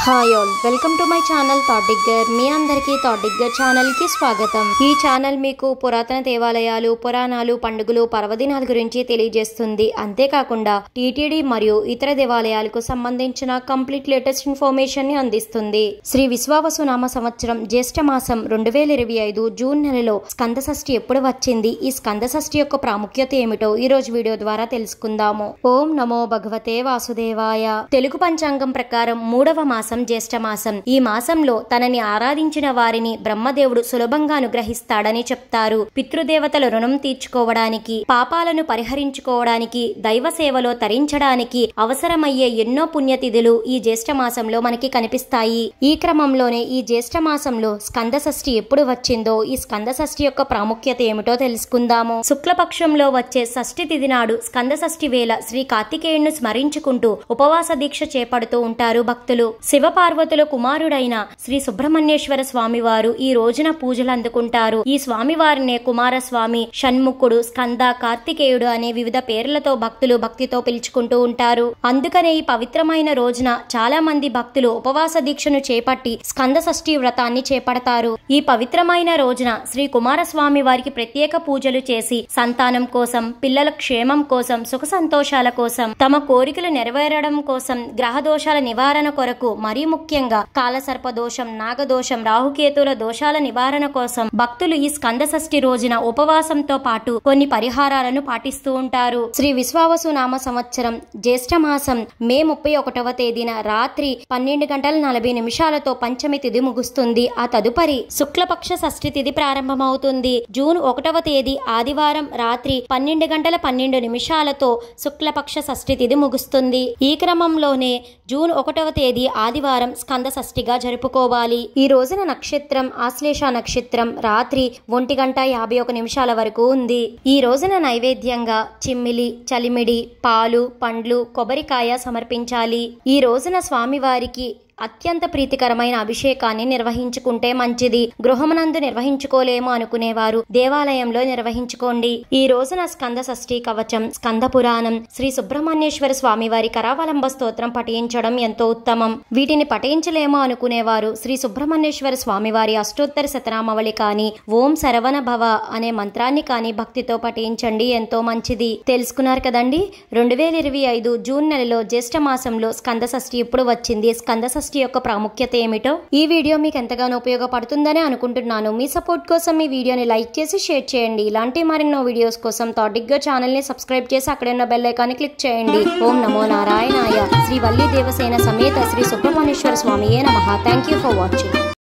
Hi all, welcome to my channel thought digger. మీ అందరికీ thought digger channel కి స్వాగతం. ఈ ఛానల్ మీకు పురాతన దేవాలయాలు, పురాణాలు, పండుగలు, పర్వదినాల గురించి తెలియజేస్తుంది. అంతేకాకుండా టీటీడీ మరియు ఇతర దేవాలయాలకు సంబంధించిన కంప్లీట్ లేటెస్ట్ ఇన్ఫర్మేషన్ ని అందిస్తుంది. శ్రీ విశ్వావసునామ సంవత్సరం జ్యేష్ఠ మాసం 2025 జూన్ నెలలో స్కంద షష్ఠి ఎప్పుడు వచ్చింది, ఈ స్కంద షష్ఠి యొక్క ప్రాముఖ్యత ఏమిటో ఈ రోజు వీడియో ద్వారా తెలుసుకుందాము. ఓం నమో భగవతే వాసుదేవాయ. తెలుగు పంచాంగం ప్రకారం 3వ మాసం జ్యేష్ఠ మాసం. ఈ మాసంలో తనని ఆరాధించిన వారిని బ్రహ్మదేవుడు సులభంగా అనుగ్రహిస్తాడని చెప్తారు. పితృదేవతల రుణం తీర్చుకోవడానికి, పాపాలను పరిహరించుకోవడానికి, దైవ సేవలో తరించడానికి అవసరమయ్యే ఎన్నో పుణ్యతిథులు ఈ జ్యేష్ఠ మాసంలో మనకి కనిపిస్తాయి. ఈ క్రమంలోనే ఈ జ్యేష్ఠ మాసంలో స్కంద షష్ఠి ఎప్పుడు వచ్చిందో, ఈ స్కంద షష్ఠి యొక్క ప్రాముఖ్యత ఏమిటో తెలుసుకుందాము. శుక్లపక్షంలో వచ్చే షష్ఠి తిథి నాడు స్కంద షష్ఠి వేళ శ్రీ కార్తికేయుని స్మరించుకుంటూ ఉపవాస దీక్ష చేపడుతూ ఉంటారు భక్తులు. శివపార్వతుల కుమారుడైన శ్రీ సుబ్రహ్మణ్యేశ్వర స్వామి వారు ఈ రోజున పూజలు అందుకుంటారు. ఈ స్వామి వారినే కుమారస్వామి, షణ్ముఖుడు, స్కంద, కార్తికేయుడు అనే వివిధ పేర్లతో భక్తులు భక్తితో పిలుచుకుంటూ ఉంటారు. అందుకనే ఈ పవిత్రమైన రోజున చాలా మంది భక్తులు ఉపవాస దీక్షను చేపట్టి స్కంద షష్ఠి వ్రతాన్ని చేపడతారు. ఈ పవిత్రమైన రోజున శ్రీ కుమారస్వామి వారికి ప్రత్యేక పూజలు చేసి సంతానం కోసం, పిల్లల క్షేమం కోసం, సుఖ సంతోషాల కోసం, తమ కోరికలు నెరవేరడం కోసం, గ్రహ దోషాల నివారణ కొరకు, మరీ ముఖ్యంగా కాలసర్ప దోషం, నాగదోషం, రాహుకేతుల దోషాల నివారణ కోసం భక్తులు ఈ స్కంద షష్ఠి రోజున ఉపవాసంతో పాటు కొన్ని పరిహారాలను పాటిస్తూ ఉంటారు. శ్రీ విశ్వావసునామ సంవత్సరం జ్యేష్ఠ మాసం మే 31వ తేదీన రాత్రి 12:40 పంచమి తిథి ముగుస్తుంది. ఆ తదుపరి శుక్లపక్ష షష్ఠి తిథి ప్రారంభమవుతుంది. జూన్ 1వ తేదీ ఆదివారం రాత్రి 12:12 శుక్లపక్ష షష్ఠి తిథి ముగుస్తుంది. ఈ క్రమంలోనే జూన్ 1వ తేదీ ఆదివారం స్కంద షష్ఠిగా జరుపుకోవాలి. ఈ రోజున నక్షత్రం ఆశ్లేష నక్షత్రం రాత్రి 1:51 వరకు ఉంది. ఈ రోజున నైవేద్యంగా చిమ్మిలి, చలిమిడి, పాలు, పండ్లు, కొబ్బరికాయ సమర్పించాలి. ఈ రోజున స్వామివారికి అత్యంత ప్రీతికరమైన అభిషేకాన్ని నిర్వహించుకుంటే మంచిది. గృహమునందు నిర్వహించుకోలేము అనుకునేవారు దేవాలయంలో నిర్వహించుకోండి. ఈ రోజున స్కంద షష్ఠి కవచం, స్కంద పురాణం, శ్రీ సుబ్రహ్మణ్యేశ్వర స్వామి వారి కరావలంబ స్తోత్రం పఠించడం ఎంతో ఉత్తమం. వీటిని పఠించలేమో అనుకునేవారు శ్రీ సుబ్రహ్మణ్యేశ్వర స్వామి వారి అష్టోత్తర శతనామావళి కానీ, ఓం శరవణ భవ అనే మంత్రాన్ని కానీ భక్తితో పఠించండి, ఎంతో మంచిది. తెలుసుకున్నారు కదండి, 2025 జూన్ నెలలో జ్యేష్ఠ మాసంలో స్కంద షష్ఠి ఎప్పుడు వచ్చింది, స్కంద షష్ఠి యొక్క ప్రాముఖ్యత ఏమిటో ఈ వీడియో మీకు ఎంతగానో ఉపయోగపడుతుందని అనుకుంటున్నాను. మీ సపోర్ట్ కోసం ఈ వీడియోని లైక్ చేసి షేర్ చేయండి. ఇలాంటి మరెన్నో వీడియోస్ కోసం థాట్ డిగ్గర్ ఛానల్ ని సబ్స్క్రైబ్ చేసి అక్కడ ఉన్న బెల్ ఐకాన్ క్లిక్ చేయండి. ఓం నమో నారాయణాయ. శ్రీ వల్లి దేవసేన సమేత శ్రీ సుబ్రహ్మణ్యేశ్వర స్వామియే నమః. Thank you for watching.